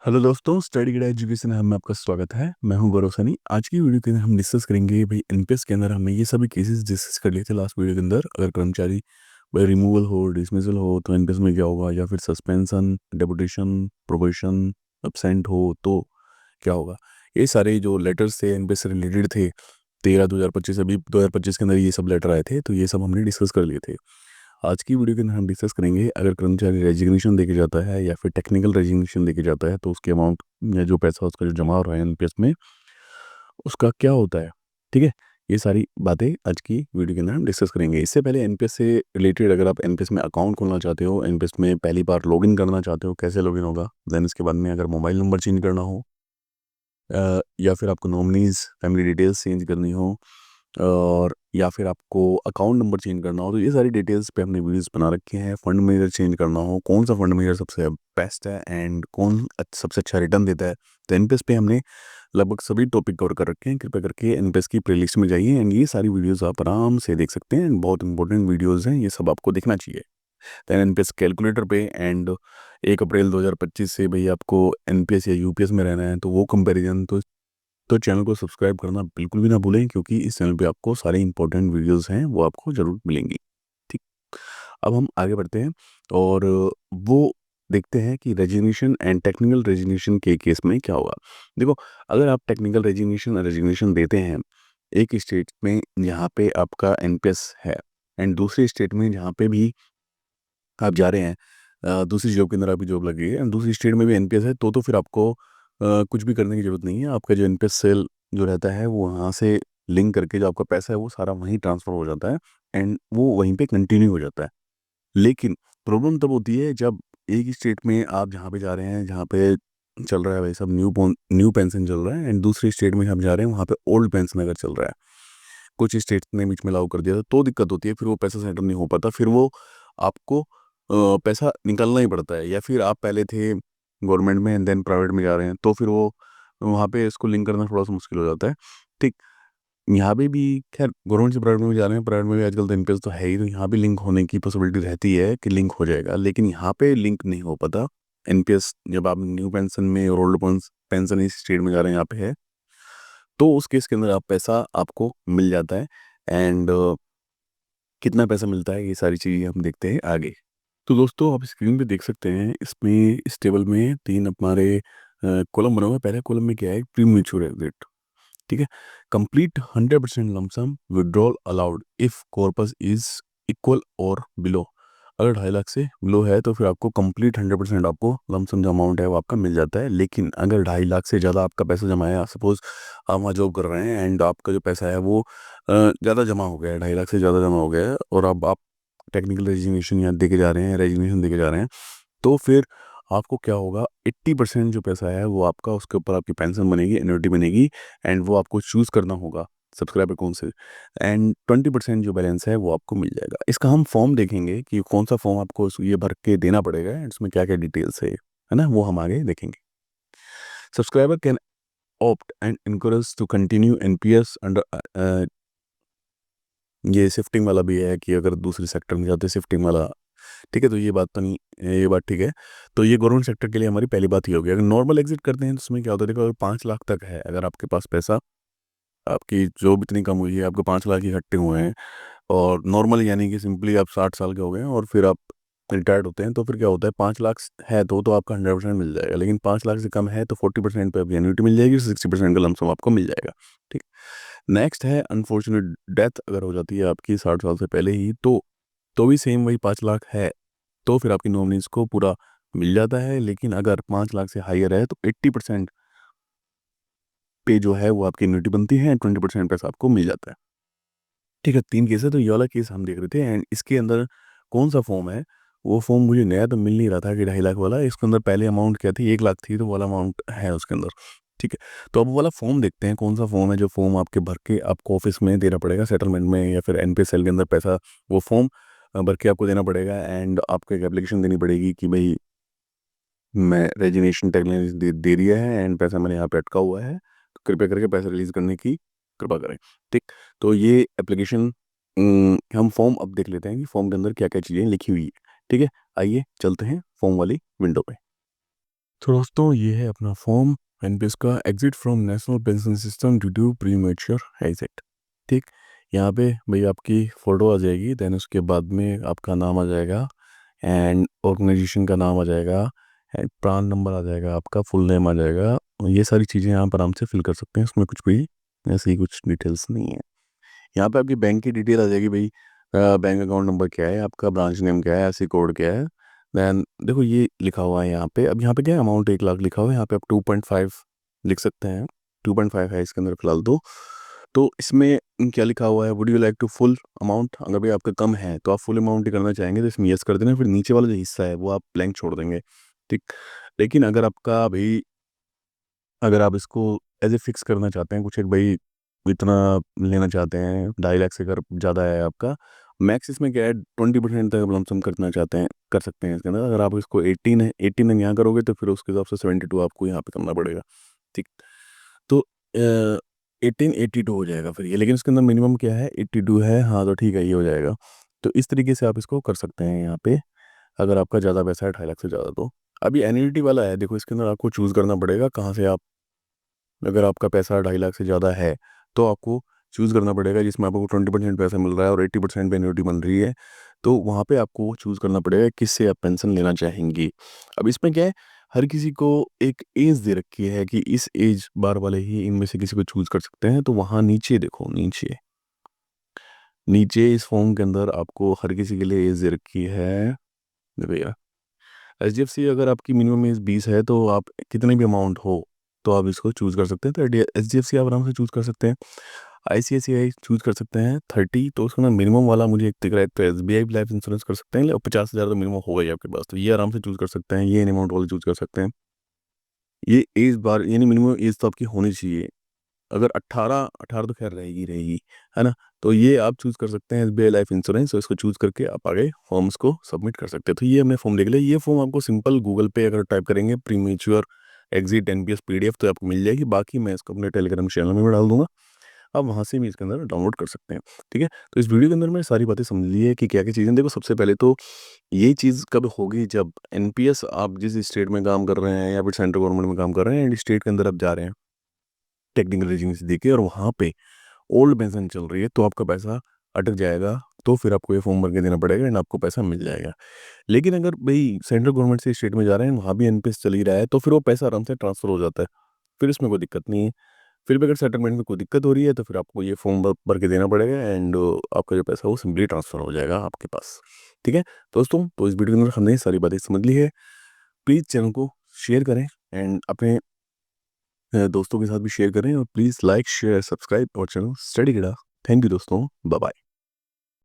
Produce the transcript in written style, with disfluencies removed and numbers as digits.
Hello दोस्तों, study गैड education hub में आपका स्वागत है। मैं हूं गौरव सनी। आज की वीडियो के अंदर हम डिस्कस करेंगे भाई एनपीएस के अंदर हमने ये सभी केसेस डिस्कस कर लिए थे लास्ट वीडियो के अंदर। अगर कर्मचारी भाई रिमूवल हो, डिसमिसल हो तो एनपीएस में क्या होगा, या फिर सस्पेंशन, डेपुटेशन, प्रोबेशन, एब्सेंट हो तो क्या होगा। ये सारे जो लेटर्स थे एनपीएस से रिलेटेड थे 13 2025, अभी 2025 के अंदर ये सब लेटर आए थे, तो ये सब हमने डिस्कस कर लिए थे। आज की वीडियो के अंदर हम डिस्कस करेंगे अगर कर्मचारी रेजिग्नेशन देके जाता है या फिर टेक्निकल रेजिग्नेशन देके जाता है तो उसके अमाउंट या जो पैसा उसका जो जमा हो रहा है एनपीएस में उसका क्या होता है। ठीक है, ये सारी बातें आज की वीडियो के अंदर हम डिस्कस करेंगे। इससे पहले एनपीएस से रिलेटेड अगर आप एनपीएस में अकाउंट खोलना चाहते हो, एनपीएस में पहली बार लॉगिन करना चाहते हो, कैसे लॉगिन होगा, देन इसके बाद में अगर मोबाइल नंबर चेंज करना हो या फिर आपको नॉमिनीज फैमिली डिटेल्स चेंज करनी हो और या फिर आपको अकाउंट नंबर चेंज करना हो, तो ये सारी डिटेल्स पे हमने वीडियोस बना रखे हैं। फंड मैनेजर चेंज करना हो, कौन सा फंड मैनेजर सबसे बेस्ट है एंड कौन सबसे अच्छा रिटर्न देता है, तो एनपीएस पे हमने लगभग सभी टॉपिक कवर कर रखे हैं। कृपया करके एनपीएस की प्लेलिस्ट में जाइए एंड ये सारी वीडियोस आप आराम से देख सकते हैं। बहुत इंपॉर्टेंट वीडियोस हैं, ये सब आपको देखना चाहिए। देन एनपीएस कैलकुलेटर पे एंड 1 अप्रैल 2025 से भाई आपको एनपीएस या यूपीएस में रहना है तो वो कंपैरिजन तो चैनल को सब्सक्राइब करना बिल्कुल भी ना भूलें, क्योंकि इस चैनल पे आपको सारे इंपॉर्टेंट वीडियोस हैं वो आपको ज़रूर मिलेंगी। ठीक, अब हम आगे बढ़ते हैं और वो देखते हैं कि रेजिग्नेशन एंड टेक्निकल रेजिग्नेशन के केस में क्या होगा। देखो, अगर आप टेक्निकल रेजिग्नेशन देते हैं एक स्टेट में जहाँ पे आपका एनपीएस है एंड दूसरे स्टेट में जहाँ पे भी आप जा रहे हैं, दूसरी जॉब के अंदर आपकी जॉब लगी है एंड दूसरी स्टेट में भी एनपीएस है, तो फिर आपको कुछ भी करने की ज़रूरत नहीं है। आपका जो एनपीएस सेल जो रहता है वो वहाँ से लिंक करके जो आपका पैसा है वो सारा वहीं ट्रांसफ़र हो जाता है एंड वो वहीं पे कंटिन्यू हो जाता है। लेकिन प्रॉब्लम तब होती है जब एक ही स्टेट में आप जहाँ पे जा रहे हैं, जहाँ पे चल रहा है भाई सब न्यू पेंशन चल रहा है एंड दूसरी स्टेट में आप जा रहे हैं वहाँ पे ओल्ड पेंशन अगर चल रहा है, कुछ स्टेट ने बीच में लागू कर दिया था, तो दिक्कत होती है। फिर वो पैसा सेटल नहीं हो पाता, फिर वो आपको पैसा निकालना ही पड़ता है। या फिर आप पहले थे गवर्नमेंट में एंड देन प्राइवेट में जा रहे हैं, तो फिर वो वहाँ पे इसको लिंक करना थोड़ा सा मुश्किल हो जाता है। ठीक, यहाँ पे भी खैर गवर्नमेंट से प्राइवेट में जा रहे हैं, प्राइवेट में भी आजकल तो एनपीएस तो है ही, तो यहाँ भी लिंक होने की पॉसिबिलिटी रहती है कि लिंक हो जाएगा, लेकिन यहाँ पे लिंक नहीं हो पाता। एनपीएस जब आप न्यू पेंशन में और ओल्ड पेंशन इस स्टेट में जा रहे हैं यहाँ पे है, तो उस केस के अंदर आप पैसा आपको मिल जाता है एंड कितना पैसा मिलता है ये सारी चीज़ें हम देखते हैं आगे। तो दोस्तों आप स्क्रीन पे देख सकते हैं, इसमें इस टेबल में 3 हमारे कॉलम बना हुआ है। पहले कॉलम में क्या है, प्रीमैच्योर एग्जिट। ठीक है, complete 100% lump sum withdrawal allowed if corpus is equal और बिलो। अगर 2.5 लाख से बिलो है तो फिर आपको कंप्लीट 100% आपको लमसम जो अमाउंट है वो आपका मिल जाता है। लेकिन अगर 2.5 लाख से ज़्यादा आपका पैसा जमा है, सपोज आप वहाँ जॉब कर रहे हैं एंड आपका जो पैसा है वो ज़्यादा जमा हो गया है, 2.5 लाख से ज़्यादा जमा हो गया है और अब आप टेक्निकल रेजिग्नेशन यहाँ देके जा रहे हैं, रेजिग्नेशन देके जा रहे हैं, तो फिर आपको क्या होगा, 80% जो पैसा है वो आपका, उसके ऊपर आपकी पेंशन बनेगी, एन्युटी बनेगी एंड वो आपको चूज़ करना होगा सब्सक्राइबर कौन से, एंड 20% जो बैलेंस है वो आपको मिल जाएगा। इसका हम फॉर्म देखेंगे कि कौन सा फॉर्म आपको ये भर के देना पड़ेगा एंड उसमें क्या क्या डिटेल्स है ना, वो हम आगे देखेंगे। Subscriber can opt and encourage to continue NPS under ये शिफ्टिंग वाला भी है कि अगर दूसरे सेक्टर में जाते हैं शिफ्टिंग वाला। ठीक है, तो ये बात तो नहीं, ये बात ठीक है। तो ये गवर्नमेंट सेक्टर के लिए हमारी पहली बात ही होगी। अगर नॉर्मल एग्जिट करते हैं तो उसमें क्या होता है, देखो अगर 5 लाख तक है, अगर आपके पास पैसा, आपकी जॉब इतनी कम हुई है, आपको 5 लाख इकट्ठे हुए हैं और नॉर्मल यानी कि सिंपली आप 60 साल के हो गए हैं और फिर आप रिटायर्ड होते हैं, तो फिर क्या होता है, 5 लाख है तो आपका 100% मिल जाएगा। लेकिन 5 लाख से कम है तो 40% पे आपकी एन्युटी मिल जाएगी, 60% का लमसम आपको मिल जाएगा। ठीक, नेक्स्ट है अनफॉर्चुनेट डेथ अगर हो जाती है आपकी 60 साल से पहले ही, तो भी सेम वही 5 लाख है, तो फिर आपकी नॉमिनीज को पूरा मिल जाता है। लेकिन अगर 5 लाख से हायर है तो 80% पे जो है वो आपकी एन्युटी बनती है, 20% पैसा आपको मिल जाता है। ठीक है, 3 केस है, तो ये वाला केस हम देख रहे थे एंड इसके अंदर कौन सा फॉर्म है, वो फॉर्म मुझे नया तो मिल नहीं रहा था कि 2.5 लाख वाला। इसके अंदर पहले अमाउंट क्या थी, 1 लाख थी, तो वो वाला अमाउंट है उसके अंदर। ठीक है, तो अब वो वाला फॉर्म देखते हैं कौन सा फॉर्म है, जो फॉर्म आपके भर के आपको ऑफिस में देना पड़ेगा सेटलमेंट में या फिर एनपीएस सेल के अंदर पैसा, वो फॉर्म भर के आपको देना पड़ेगा एंड आपको एक एप्लीकेशन देनी पड़ेगी कि भाई मैं रेजिग्नेशन टैगलाइन दे दिया है एंड पैसा मैंने यहाँ पे अटका हुआ है, तो कृपया करके पैसा रिलीज करने की कृपा करें। ठीक, तो ये एप्लीकेशन हम फॉर्म अब देख लेते हैं कि फॉर्म के अंदर क्या क्या चीज़ें लिखी हुई है। ठीक है, आइए चलते हैं फॉर्म वाली विंडो पे। तो दोस्तों ये है अपना फॉर्म एनपीएस का, exit from national pension system due to premature exit. ठीक, यहाँ पे भाई आपकी फ़ोटो आ जाएगी, देन उसके बाद में आपका नाम आ जाएगा एंड ऑर्गेनाइजेशन का नाम आ जाएगा एंड प्रान नंबर आ जाएगा, आपका फुल नेम आ जाएगा। ये सारी चीज़ें यहाँ पर आराम से फिल कर सकते हैं, इसमें कुछ भी ऐसी कुछ डिटेल्स नहीं है। यहाँ पे आपकी बैंक की डिटेल आ जाएगी भाई, बैंक अकाउंट नंबर क्या है आपका, ब्रांच नेम क्या है, ऐसी कोड क्या है। देन देखो ये लिखा हुआ है यहाँ पे, अब यहाँ पे क्या है, अमाउंट 1 लाख लिखा हुआ है, यहाँ पे आप 2.5 लिख सकते हैं। 2.5 है इसके अंदर फिलहाल तो इसमें क्या लिखा हुआ है, would you like to full amount. अगर भाई आपका कम है तो आप फुल अमाउंट ही करना चाहेंगे तो इसमें यस कर देना, फिर नीचे वाला जो हिस्सा है वो आप ब्लैंक छोड़ देंगे। ठीक, लेकिन अगर आपका भाई, अगर आप इसको एज ए फिक्स करना चाहते हैं कुछ एक भाई, इतना लेना चाहते हैं 2.5 लाख से अगर ज़्यादा है आपका, मैक्स इसमें क्या है 20% तक लमसम करना चाहते हैं कर सकते हैं इसके अंदर। अगर आप इसको 18 यहाँ करोगे तो फिर उसके हिसाब से 72 आपको यहाँ पे करना पड़ेगा। ठीक, तो 1882 हो जाएगा फिर ये, लेकिन उसके अंदर मिनिमम क्या है 82 है। हाँ तो ठीक है, ये हो जाएगा। तो इस तरीके से आप इसको कर सकते हैं यहाँ पे, अगर आपका ज़्यादा पैसा है 2.5 लाख से ज़्यादा तो। अभी एन्युइटी वाला है, देखो इसके अंदर आपको चूज़ करना पड़ेगा कहाँ से आप, अगर आपका पैसा 2.5 लाख से ज़्यादा है तो आपको चूज़ करना पड़ेगा जिसमें आपको 20% पैसा मिल रहा है और 80% पे एन्युटी बन रही है, तो वहाँ पे आपको चूज़ करना पड़ेगा किससे आप पेंशन लेना चाहेंगी। अब इसमें क्या है, हर किसी को एक एज दे रखी है कि इस एज बार वाले ही इनमें से किसी को चूज़ कर सकते हैं। तो वहाँ नीचे देखो, नीचे नीचे इस फॉर्म के अंदर आपको हर किसी के लिए एज दे रखी है। देखो यार, एचडीएफसी अगर आपकी मिनिमम एज 20 है तो आप कितने भी अमाउंट हो तो आप इसको चूज़ कर सकते हैं। तो एचडीएफसी आप आराम से चूज़ कर सकते हैं। आईसीआईसीआई चूज़ कर सकते हैं 30, तो उसका ना मिनिमम वाला मुझे एक दिख रहा है। तो एसबीआई लाइफ इंश्योरेंस कर सकते हैं, 50,000 तो मिनिमम होगा ही आपके पास, तो ये आराम से चूज़ कर सकते हैं। ये इन अमाउंट वाले चूज़ कर सकते हैं। ये एज बार यानी मिनिमम एज तो आपकी होनी चाहिए। अगर 18 18 तो खैर रहेगी रहेगी, है ना। तो ये आप चूज़ कर सकते हैं एसबीआई लाइफ इंश्योरेंस, तो इसको चूज़ करके आप आगे फॉर्म्स को सबमिट कर सकते हैं। तो ये हमने फॉर्म देख लिया। ये फॉर्म आपको सिंपल गूगल पे अगर टाइप करेंगे प्रीमेच्योर एग्जिट एनपीएस पीडीएफ तो आपको मिल जाएगी। बाकी मैं इसको अपने टेलीग्राम चैनल में भी डाल दूंगा, आप वहाँ से भी इसके अंदर डाउनलोड कर सकते हैं। ठीक है, तो इस वीडियो के अंदर मैंने सारी बातें समझ ली है कि क्या क्या चीज़ें। देखो सबसे पहले तो ये चीज़ कब होगी, जब एनपीएस आप जिस स्टेट में काम कर रहे हैं या फिर सेंट्रल गवर्नमेंट में काम कर रहे हैं एंड स्टेट के अंदर आप जा रहे हैं टेक्निकल रेजिडेंसी देके और वहाँ पे ओल्ड पेंशन चल रही है तो आपका पैसा अटक जाएगा, तो फिर आपको ये फॉर्म भर के देना पड़ेगा एंड आपको पैसा मिल जाएगा। लेकिन अगर भाई सेंट्रल गवर्नमेंट से स्टेट में जा रहे हैं वहाँ भी एनपीएस चल ही रहा है तो फिर वो पैसा आराम से ट्रांसफर हो जाता है, फिर इसमें कोई दिक्कत नहीं है। फिर भी अगर सेटलमेंट में कोई दिक्कत हो रही है तो फिर आपको ये फॉर्म भर के देना पड़ेगा एंड आपका जो पैसा है वो सिंपली ट्रांसफ़र हो जाएगा आपके पास। ठीक है दोस्तों, तो इस वीडियो के अंदर हमने ये सारी बातें समझ ली है। प्लीज़ चैनल को शेयर करें एंड अपने दोस्तों के साथ भी शेयर करें, और प्लीज़ लाइक शेयर सब्सक्राइब और चैनल स्टडी किडा। थैंक यू दोस्तों, बाय बाय।